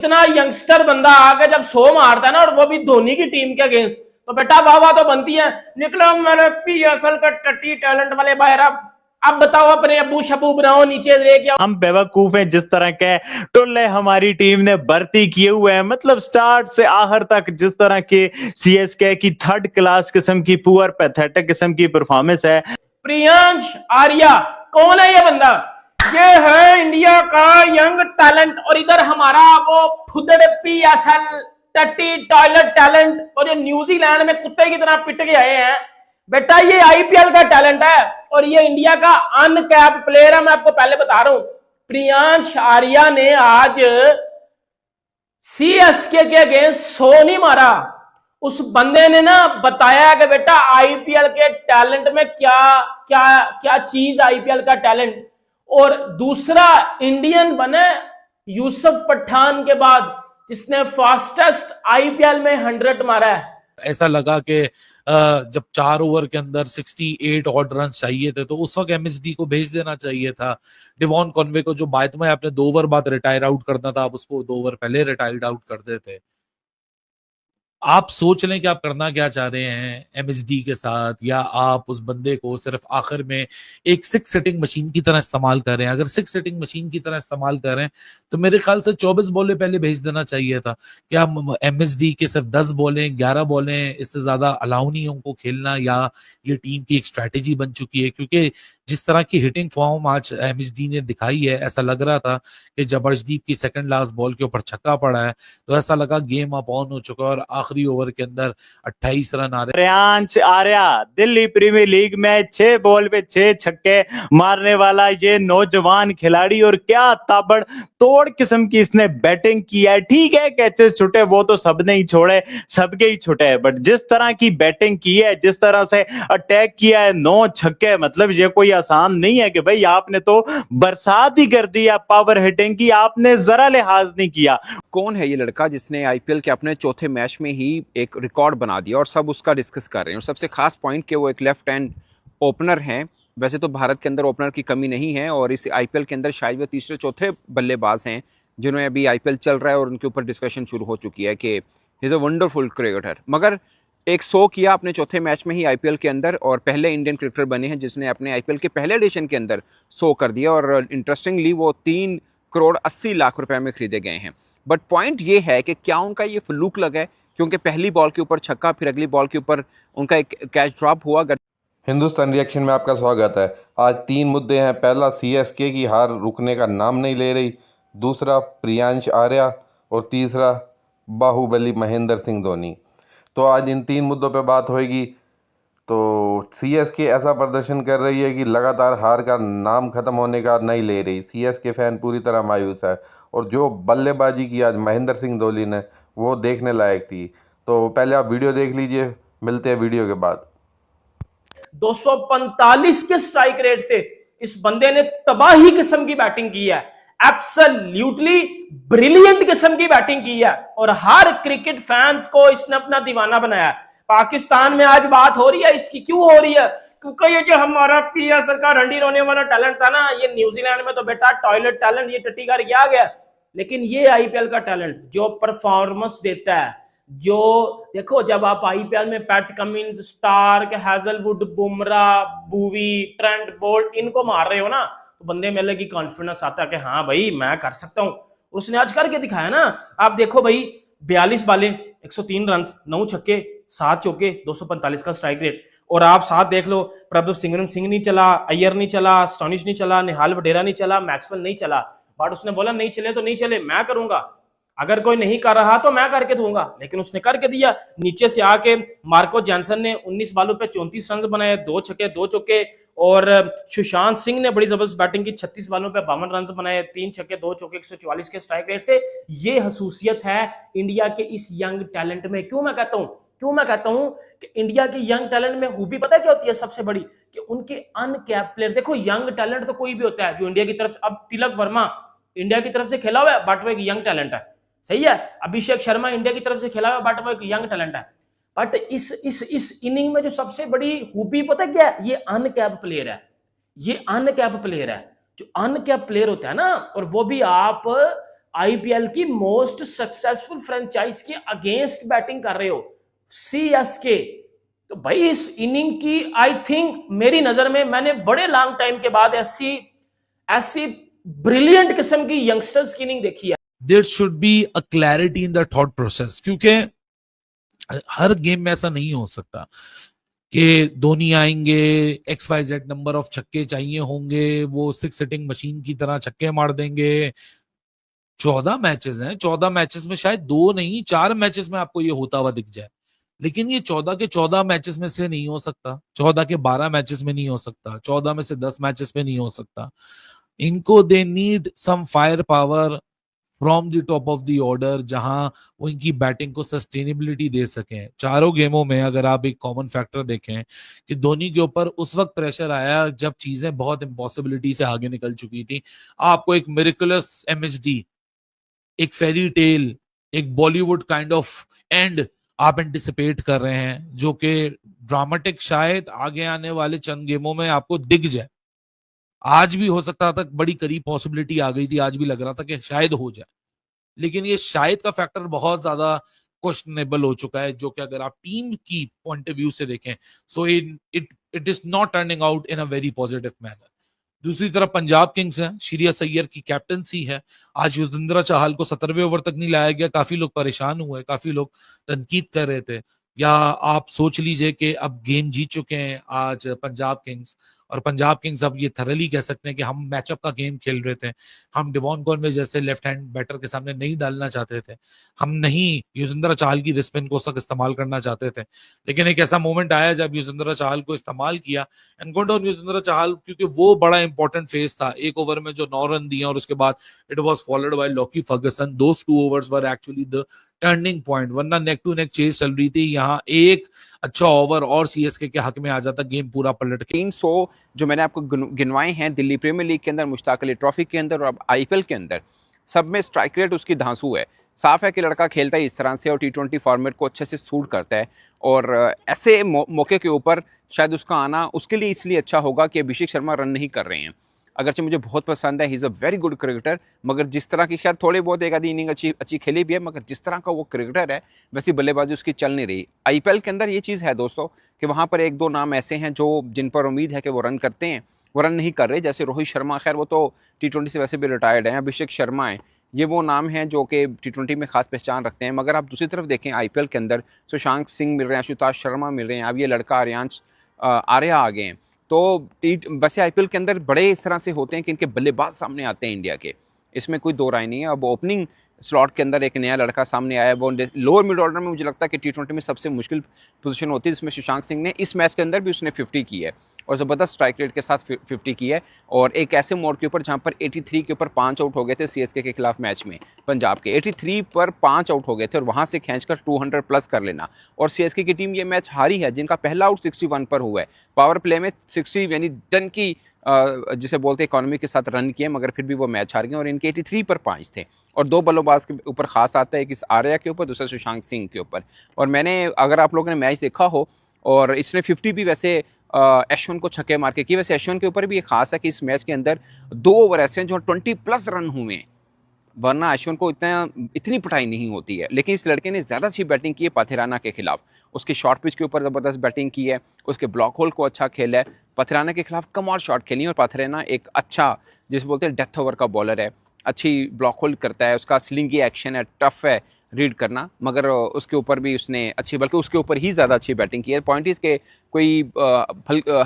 इतना यंगस्टर बंदा आके जब 100 मारता है ना, और वो भी धोनी की टीम के अगेंस्ट, तो बेटा वाह वाह तो बनती है। निकलो मेरे पीएसएल का टट्टी टैलेंट वाले बाहर। अब बताओ, अपने अबू शबू बनाओ नीचे लेके। हम बेवकूफ हैं जिस तरह के टोले हमारी टीम ने भर्ती किए हुए हैं, मतलब स्टार्ट से आखिर तक जिस तरह की सीएसके की थर्ड क्लास किस्म की पुअर पैथेटिक किस्म की परफॉर्मेंस है। प्रियांश आर्या कौन है ये बंदा? ये है इंडिया का यंग टैलेंट, और इधर हमारा वो फुदड़ पीएसएल टट्टी टॉयलेट टैलेंट, और ये न्यूजीलैंड में कुत्ते की तरह पिट के आए हैं। बेटा ये आईपीएल का टैलेंट है, और ये इंडिया का अनकैप प्लेयर है। मैं आपको पहले बता रहा हूं, प्रियांश आर्या ने आज सीएसके के अगेंस्ट 100 नहीं मारा। उस बंदे ने ना बताया कि बेटा आईपीएल के टैलेंट में क्या क्या क्या चीज, आईपीएल का टैलेंट। और दूसरा इंडियन बने यूसुफ पठान के बाद जिसने फास्टेस्ट आईपीएल में 100 मारा है। ऐसा लगा कि जब 4 ओवर के अंदर 68 ऑड रन चाहिए थे तो उस वक्त एमएसडी को भेज देना चाहिए था। डिवॉन कॉनवे को जो बाद में आपने 2 ओवर बाद रिटायर आउट करना था, आप उसको 2 ओवर पहले रिटायर्ड आउट कर देते। आप सोच लें कि आप करना क्या चाह रहे हैं एमएसडी के साथ, या आप उस बंदे को सिर्फ आखिर में एक 6 सेटिंग मशीन की तरह इस्तेमाल कर रहे हैं। अगर 6 सेटिंग मशीन की तरह इस्तेमाल कर रहे हैं तो मेरे ख्याल से 24 बॉलें पहले भेज देना चाहिए था। क्या एमएसडी के सिर्फ 10 बॉलें 11 बॉलें, इससे ज्यादा अलाउ नहीं उनको खेलना, या ये टीम की एक स्ट्रैटेजी बन चुकी है? क्योंकि जिस तरह की हिटिंग फॉर्म आज एमएसडी ने दिखाई है, ऐसा लग रहा था कि जब अर्शदीप की सेकंड लास्ट बॉल के ऊपर छक्का पड़ा है तो ऐसा लगा गेम अप ऑन हो चुका है, और आखिरी ओवर के अंदर 28 रन आ रहे। प्रियांश आर्या दिल्ली प्रीमियर लीग में 6 बॉल पे 6 छक्के मारने वाला ये नौजवान खिलाड़ी, और क्या ताबड़ तोड़ किस्म की इसने बैटिंग की है। ठीक है, कैचेस छुटे वो तो सबने ही छोड़े, सबके ही छुटे, बट जिस तरह की बैटिंग की है, जिस तरह से अटैक किया है, 9 छक्के, मतलब ये कोई आसान नहीं है कि भाई आपने तो बरसात ही कर दी पावर हिटिंग की, आपने जरा लिहाज नहीं किया। कौन है ये लड़का जिसने आईपीएल के अपने चौथे मैच में ही एक रिकॉर्ड बना दिया और सब उसका डिस्कस कर रहे हैं। और सबसे खास पॉइंट कि वो एक लेफ्ट हैंड ओपनर हैं। वैसे तो भारत के अंदर ओपनर की कमी नहीं है, और इस आईपीएल के अंदर शायद वो तीसरे चौथे बल्लेबाज हैं जिन्होंने अभी आईपीएल चल रहा है और उनके ऊपर डिस्कशन शुरू हो चुकी है कि he is a wonderful cricketer. मगर एक 100 किया अपने चौथे मैच में ही आईपीएल के अंदर, और पहले इंडियन क्रिकेटर बने हैं जिसने अपने आईपीएल के पहले एडिशन के अंदर 100 कर दिया। और इंटरेस्टिंगली वो 3 करोड़ 80 लाख रुपए में खरीदे गए हैं। बट पॉइंट ये है कि क्या उनका ये फ्लूक लगा है, क्योंकि पहली बॉल के ऊपर छक्का, फिर अगली बॉल के ऊपर उनका एक कैच ड्रॉप हुआ। हिंदुस्तान रिएक्शन में आपका स्वागत है। आज 3 मुद्दे हैं। पहला, सीएसके की हार रुकने का नाम नहीं ले रही। दूसरा, प्रियांश आर्या। और तीसरा, बाहुबली महेंद्र सिंह धोनी। तो आज इन 3 मुद्दों पे बात होगी। तो सीएसके ऐसा प्रदर्शन कर रही है कि लगातार हार का नाम खत्म होने का नहीं ले रही। सीएसके फैन पूरी तरह मायूस है, और जो बल्लेबाजी की आज महेंद्र सिंह धोनी ने वो देखने लायक थी। तो पहले आप वीडियो देख लीजिए, मिलते हैं वीडियो के बाद। 245 के स्ट्राइक रेट से इस बंदे ने तबाही किस्म की बैटिंग की है, एब्सोल्युटली ब्रिलियंट किस्म की बैटिंग की है, और हर क्रिकेट फैंस को इसने अपना दीवाना बनाया। पाकिस्तान में आज बात हो रही है इसकी, क्यों हो रही है? क्योंकि ये जो हमारा पीएसएल का रंडी रोने वाला टैलेंट था ना, ये न्यूजीलैंड में तो बेटा टॉयलेट टैलेंट, ये टट्टी करके आ गया। लेकिन ये आईपीएल का टैलेंट जो परफॉर्मेंस देता है, जो देखो जब आप आईपीएल में Pat Cummins, Starc, Hazlewood, Bumrah, बूवी, ट्रेंट बोल्ट इनको मार रहे हो ना, तो बंदे में अलग ही कॉन्फिडेंस आता है कि हाँ भाई मैं कर सकता हूं। उसने आज करके दिखाया ना। आप देखो भाई, 42 बालें 103 रन, 9 छक्के 7 चौके, 245 का स्ट्राइक रेट। और आप साथ देख लो, प्रभु सिंह नहीं चला, अय्यर नहीं चला, स्टोनिश नहीं चला, निहाल वडेरा नहीं चला, मैक्सवेल नहीं चला। बट उसने बोला नहीं चले तो नहीं चले, मैं करूंगा। अगर कोई नहीं कर रहा तो मैं करके दूंगा, लेकिन उसने करके दिया। नीचे से आके मार्को जॉनसन ने 19 बालों पे 34 रन बनाए, 2 छक्के 2 चौके। और सुशांत सिंह ने बड़ी जबरदस्त बैटिंग की, 36 बालों पे 52 रन बनाए, 3 छक्के 2 चौके, 144 के स्ट्राइक रेट से। ये खसूसियत है इंडिया के इस यंग टैलेंट में। क्यों मैं कहता हूं कि इंडिया के यंग टैलेंट में खूबी पता क्या होती है सबसे बड़ी, कि उनके अनकैप प्लेयर। देखो यंग टैलेंट तो कोई भी होता है जो इंडिया की तरफ से, अब तिलक वर्मा इंडिया की तरफ से खेला हुआ है बट वो एक यंग टैलेंट है, सही है। अभिषेक शर्मा इंडिया की तरफ से खेला हुआ है बट वो एक यंग टैलेंट है। बट इस इनिंग में जो सबसे बड़ी खूबी पता क्या है, ये अनकैप प्लेयर है। ये अनकैप प्लेयर है। जो अनकैप प्लेयर होता है ना, और वो भी आप आईपीएल की मोस्ट सक्सेसफुल फ्रेंचाइज के अगेंस्ट बैटिंग कर रहे हो, सीएसके। तो भाई इस इनिंग की आई थिंक मेरी नजर में मैंने बड़े लॉन्ग टाइम के बाद ऐसी ऐसी ब्रिलियंट किस्म की यंगस्टर्स की इनिंग देखी है। There should be a clarity in the thought process, क्योंकि हर गेम में ऐसा नहीं हो सकता कि धोनी आएंगे, XYZ नंबर ऑफ छक्के चाहिए होंगे, वो 6 सिटिंग मशीन की तरह छक्के मार देंगे। 14 मैचेस हैं, 14 मैचेस में शायद 2 नहीं 4 मैचेस में आपको ये होता हुआ दिख जाए, लेकिन ये 14 के 14 मैचेस में से नहीं हो सकता, 14 के 12 मैचेस में नहीं हो सकता, 14 में से 10 मैचेस में नहीं हो सकता। इनको they need some fire power from the top of the order, जहां वो इनकी बैटिंग को सस्टेनेबिलिटी दे सकें। चारों गेमों में अगर आप एक कॉमन फैक्टर देखें कि धोनी के ऊपर उस वक्त प्रेशर आया जब चीजें बहुत इम्पॉसिबिलिटी से आगे निकल चुकी थी। आपको एक मिरेकुलस MHD, एक फेरी टेल, एक बॉलीवुड काइंड ऑफ एंड आप एंटिसिपेट कर रहे हैं, जो कि ड्रामेटिक शायद आगे आने वाले चंद गेमों में आपको दिख जाए। आज भी हो सकता था, बड़ी करीब पॉसिबिलिटी आ गई थी, आज भी लग रहा था कि शायद हो जाए, लेकिन ये शायद का फैक्टर बहुत ज्यादा क्वेश्चनेबल हो चुका है, जो कि अगर आप टीम की पॉइंट ऑफ व्यू से देखें, so it is not turning out in a very positive manner. दूसरी तरफ पंजाब किंग्स है, श्रेयस अय्यर की कैप्टनसी है। आज युजवेंद्र चहल को 17वें ओवर तक नहीं लाया गया, काफी लोग परेशान हुए, काफी लोग तनकीद कर रहे थे। या आप सोच लीजिए कि अब गेम जीत चुके हैं आज पंजाब किंग्स, और पंजाब किंग्स अब ये थरली कह सकते हैं कि हम मैचअप का गेम खेल रहे थे, हम डिवॉन कॉनवे जैसे लेफ्ट हैंड बैटर के सामने नहीं डालना चाहते थे, हम नहीं युजवेंद्र चहल की रिस्पिन को तक इस्तेमाल करना चाहते थे, लेकिन एक ऐसा मोमेंट आया जब युजवेंद्र चहल को इस्तेमाल किया and good on Yuzvendra Chahal, क्योंकि वो बड़ा इंपॉर्टेंट फेज था। एक ओवर में जो 9 रन दिए और उसके बाद it was followed by Lockie Ferguson, those 2 overs were actually the turning point, वरना नेक टू नेक चेज चल रही थी। यहाँ एक अच्छा ओवर और सीएसके के हक में आ जाता, गेम पूरा पलट के। 300 जो मैंने आपको गिनवाए हैं दिल्ली प्रीमियर लीग के अंदर, मुश्ताक अली ट्रॉफी के अंदर और अब आईपीएल के अंदर, सब में स्ट्राइक रेट उसकी धांसू है। साफ है कि लड़का खेलता है इस तरह से और T20 फॉर्मेट को अच्छे से सूट करता है, और ऐसे मौके के ऊपर शायद उसका आना उसके लिए इसलिए अच्छा होगा कि अभिषेक शर्मा रन नहीं कर रहे हैं। अगरचे मुझे बहुत पसंद है, he is a very good cricketer, मगर जिस तरह की शायद थोड़े बहुत एक आधी इनिंग अच्छी खेली भी है, मगर जिस तरह का वो क्रिकेटर है वैसी बल्लेबाजी उसकी चल नहीं रही। आईपीएल के अंदर ये चीज़ है दोस्तों कि वहाँ पर 1-2 नाम ऐसे हैं जो जिन पर उम्मीद है कि वो रन करते हैं, वो रन नहीं कर रहे, जैसे रोहित शर्मा, खैर वो तो T20 से वैसे भी रिटायर्ड हैं, अभिषेक शर्मा हैं, ये वो नाम हैं जो कि T20 में खास पहचान रखते हैं। मगर आप दूसरी तरफ देखें आईपीएल के अंदर सुशांत सिंह मिल रहे हैं, आशुतोष शर्मा मिल रहे हैं, अब ये लड़का आर्यांश आर्या आ गए हैं। तो वैसे आईपीएल के अंदर बड़े इस तरह से होते हैं कि इनके बल्लेबाज सामने आते हैं इंडिया के, इसमें कोई दो राय नहीं है। अब ओपनिंग स्लॉट के अंदर एक नया लड़का सामने आया है, वो लोअर मिड ऑर्डर में मुझे लगता है कि T20 में सबसे मुश्किल पोजीशन होती है, जिसमें सुशांत सिंह ने इस मैच के अंदर भी उसने 50 की है और ज़बरदस्त स्ट्राइक रेट के साथ 50 की है, और एक ऐसे मोड के ऊपर जहां पर 83 के ऊपर 5 आउट हो गए थे सीएसके के खिलाफ मैच में, पंजाब के 83 पर 5 आउट हो गए थे, और वहां से खींचकर 200 प्लस कर लेना। और सीएसके की टीम ये मैच हारी है, जिनका पहला आउट 61 पर हुआ है, पावर प्ले में 60 यानी टन की जिसे बोलते हैं इकोनॉमी के साथ रन किए, मगर फिर भी वो मैच हार गए, और इनके 83 पर 5 थे। और 2 बल्लेबाज के ऊपर खास आता है, एक इस आर्या के ऊपर, दूसरा सुशांत सिंह के ऊपर। और मैंने, अगर आप लोगों ने मैच देखा हो, और इसने 50 भी वैसे अश्विन को छक्के मार के की, वैसे अश्विन के ऊपर भी ये खास है कि इस मैच के अंदर 2 ओवर ऐसे हैं जो 20 प्लस रन हुए हैं, वरना अश्विन को इतनी पिटाई नहीं होती है। लेकिन इस लड़के ने ज़्यादा अच्छी बैटिंग की है पाथिराना के खिलाफ, उसकी शॉर्ट पिच के ऊपर ज़बरदस्त बैटिंग की है, उसके ब्लॉक होल को अच्छा खेला है, पाथिराना के खिलाफ कमाल शॉट खेली, और पाथिराना एक अच्छा जिसे बोलते हैं डेथ ओवर का बॉलर है, अच्छी ब्लॉक होल्ड करता है, उसका स्लिंगी एक्शन है, टफ है रीड करना, मगर उसके ऊपर भी उसने अच्छी, बल्कि उसके ऊपर ही ज़्यादा अच्छी बैटिंग की है। पॉइंट इसके कोई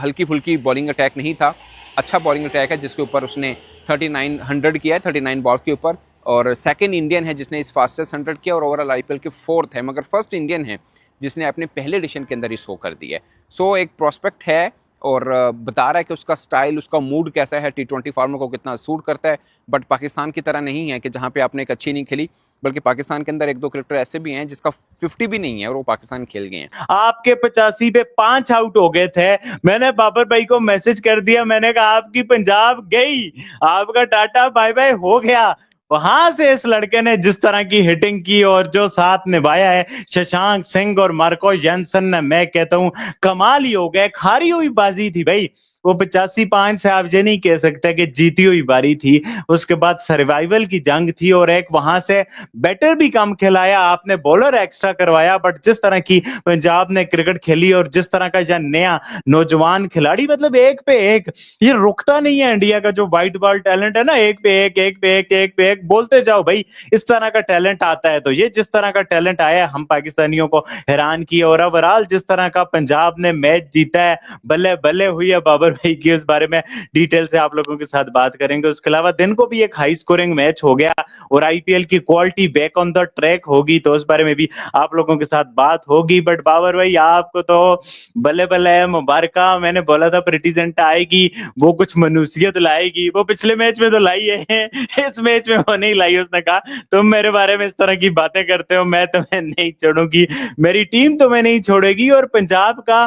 हल्की फुल्की बॉलिंग अटैक नहीं था, अच्छा बॉलिंग अटैक है जिसके ऊपर उसने 39 किया है 39 बॉल के ऊपर, और सेकंड इंडियन है जिसने इस फास्टेस्ट 100 किया, और ओवरऑल आईपीएल के 4th है, मगर फर्स्ट इंडियन है जिसने अपने पहले एडिशन के अंदर ही 100 कर दिया है। सो एक प्रोस्पेक्ट है, और बता रहा है कि उसका स्टाइल, उसका मूड कैसा है, T20 फॉर्मेट को कितना सूट करता है। बट पाकिस्तान की तरह नहीं है कि जहाँ पे आपने एक अच्छी नहीं खेली, बल्कि पाकिस्तान के अंदर 1-2 क्रिकेटर ऐसे भी हैं जिसका 50 भी नहीं है और वो पाकिस्तान खेल गए हैं। आपके 85 पे 5 आउट हो गए थे, मैंने बाबर भाई को मैसेज कर दिया, मैंने कहा आपकी पंजाब गई, आपका टाटा बाय बाय हो गया। वहां से इस लड़के ने जिस तरह की हिटिंग की और जो साथ निभाया है शशांक सिंह और मार्को जेनसन ने, मैं कहता हूं कमाल ही हो गया। हारी हुई बाजी थी भाई, वो 85-5 से आप ये नहीं कह सकते कि जीती हुई बारी थी। उसके बाद सर्वाइवल की जंग थी और एक वहां से बैटर भी कम खिलाया, आपने बॉलर एक्स्ट्रा करवाया, बट जिस तरह की पंजाब ने क्रिकेट खेली और जिस तरह का यह नया नौजवान खिलाड़ी, मतलब एक पे एक, ये रुकता नहीं है। इंडिया का जो व्हाइट बॉल टैलेंट है ना, एक पे एक, एक पे एक, एक पे एक बोलते जाओ भाई, इस तरह का टैलेंट आता है। तो ये जिस तरह का टैलेंट आया, हम पाकिस्तानियों को हैरान किया। और ओवरऑल जिस तरह का पंजाब ने मैच जीता है, बल्ले बल्ले हुई है बाबर भाई की, उस बारे में डिटेल से आप लोगों के साथ बात करेंगे। उसके अलावा दिन को भी एक हाई स्कोरिंग मैच हो गया और आईपीएल की quality back on the track होगी, तो उस बारे में भी आप लोगों के साथ बात होगी। बट बाबर भाई, आपको तो बल्ले बल्ले मुबारक। मैंने बोला था प्रिटीजेंट आएगी, वो कुछ मनुष्यत लाएगी, वो पिछले मैच में तो लाई है, इस मैच में वो नहीं लाई। उसने कहा तुम मेरे बारे में इस तरह की बातें करते हो, मैं तुम्हें नहीं छोड़ूंगी, मेरी टीम तुम्हें नहीं छोड़ेगी। और पंजाब का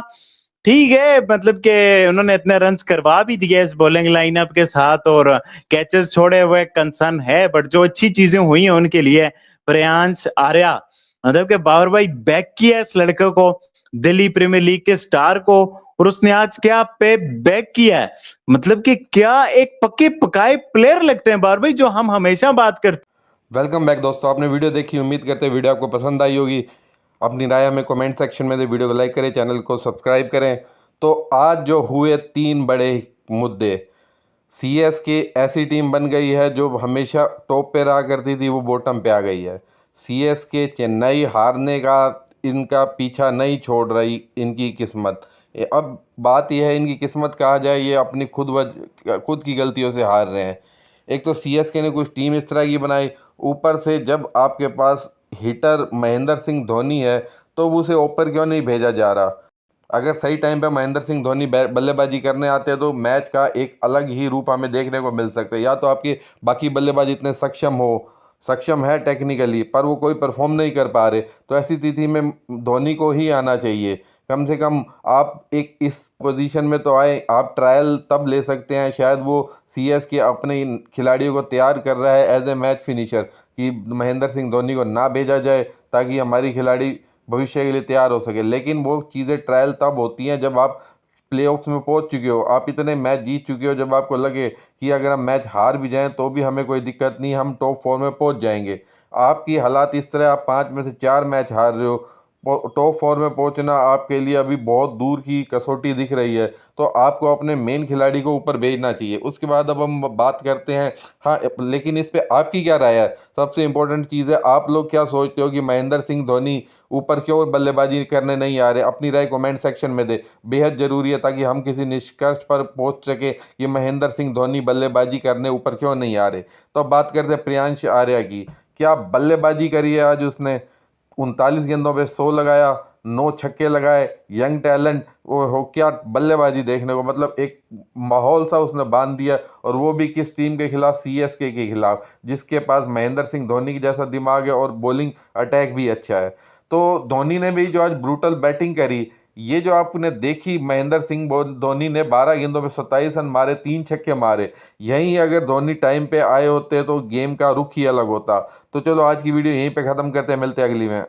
ठीक है, मतलब कि उन्होंने इतने रन्स करवा भी दिए इस बॉलिंग लाइनअप के साथ और कैचेस छोड़े हुए कंसर्न है, बट जो अच्छी चीजें हुई हैं उनके लिए प्रियांश आर्या, मतलब कि बाबर भाई बैक किया इस लड़के को, दिल्ली प्रीमियर लीग के स्टार को, और उसने आज क्या पे बैक किया है। मतलब कि क्या एक पक्के पकाए प्लेयर लगते हैं बाबर भाई, जो हम हमेशा बात करते। वेलकम बैक दोस्तों, आपने वीडियो देखी, उम्मीद करते हैं वीडियो आपको पसंद आई होगी। अपनी राय हमें कमेंट सेक्शन में दे, वीडियो को लाइक करें, चैनल को सब्सक्राइब करें। तो आज जो हुए 3 बड़े मुद्दे, सीएसके ऐसी टीम बन गई है जो हमेशा टॉप पे रहा करती थी, वो बॉटम पे आ गई है। सीएसके चेन्नई हारने का इनका पीछा नहीं छोड़ रही, इनकी किस्मत। अब बात यह है, इनकी किस्मत कहा जाए, ये अपनी खुद की गलतियों से हार रहे हैं। एक तो सीएसके ने कुछ टीम इस तरह की बनाई, ऊपर से जब आपके पास हिटर महेंद्र सिंह धोनी है तो उसे ऊपर क्यों नहीं भेजा जा रहा। अगर सही टाइम पे महेंद्र सिंह धोनी बल्लेबाजी करने आते हैं तो मैच का एक अलग ही रूप हमें देखने को मिल सकता है। या तो आपके बाकी बल्लेबाज इतने सक्षम है टेक्निकली, पर वो कोई परफॉर्म नहीं कर पा रहे, तो ऐसी स्थिति में धोनी को ही आना चाहिए। कम से कम आप एक इस पोजीशन में तो आए, आप ट्रायल तब ले सकते हैं। शायद वो सीएसके अपने इन खिलाड़ियों को तैयार कर रहा है एज ए मैच फिनिशर, कि महेंद्र सिंह धोनी को ना भेजा जाए ताकि हमारी खिलाड़ी भविष्य के लिए तैयार हो सके। लेकिन वो चीज़ें ट्रायल तब होती हैं जब आप प्लेऑफ्स में पहुंच चुके हो, आप इतने मैच जीत चुके हो, जब आपको लगे कि अगर हम मैच हार भी जाएं तो भी हमें कोई दिक्कत नहीं, हम टॉप 4 में पहुंच जाएंगे। आपकी हालात इस तरह, आप 5 में से 4 मैच हार रहे हो, टॉप 4 में पहुंचना आपके लिए अभी बहुत दूर की कसौटी दिख रही है। तो आपको अपने मेन खिलाड़ी को ऊपर भेजना चाहिए। उसके बाद अब हम बात करते हैं, हाँ, लेकिन इस पे आपकी क्या राय है। सबसे इम्पोर्टेंट चीज़ है, आप लोग क्या सोचते हो कि महेंद्र सिंह धोनी ऊपर क्यों बल्लेबाजी करने नहीं आ रहे। अपनी राय कमेंट सेक्शन में दे, बेहद ज़रूरी है, ताकि हम किसी निष्कर्ष पर पहुंच सके कि महेंद्र सिंह धोनी बल्लेबाजी करने ऊपर क्यों नहीं आ रहे। तो अब बात करते हैं प्रियांश आर्या की। क्या बल्लेबाजी करी है आज उसने, 39 गेंदों पे 100 लगाया, 9 छक्के लगाए, यंग टैलेंट, वो हो क्या बल्लेबाजी देखने को, मतलब एक माहौल सा उसने बांध दिया। और वो भी किस टीम के खिलाफ, सीएसके के खिलाफ, जिसके पास महेंद्र सिंह धोनी की जैसा दिमाग है और बॉलिंग अटैक भी अच्छा है। तो धोनी ने भी जो आज ब्रूटल बैटिंग करी, ये जो आपने देखी, महेंद्र सिंह धोनी ने 12 गेंदों पे 27 रन मारे, 3 छक्के मारे। यहीं अगर धोनी टाइम पे आए होते तो गेम का रुख ही अलग होता। तो चलो आज की वीडियो यहीं पे ख़त्म करते हैं, मिलते हैं अगली में।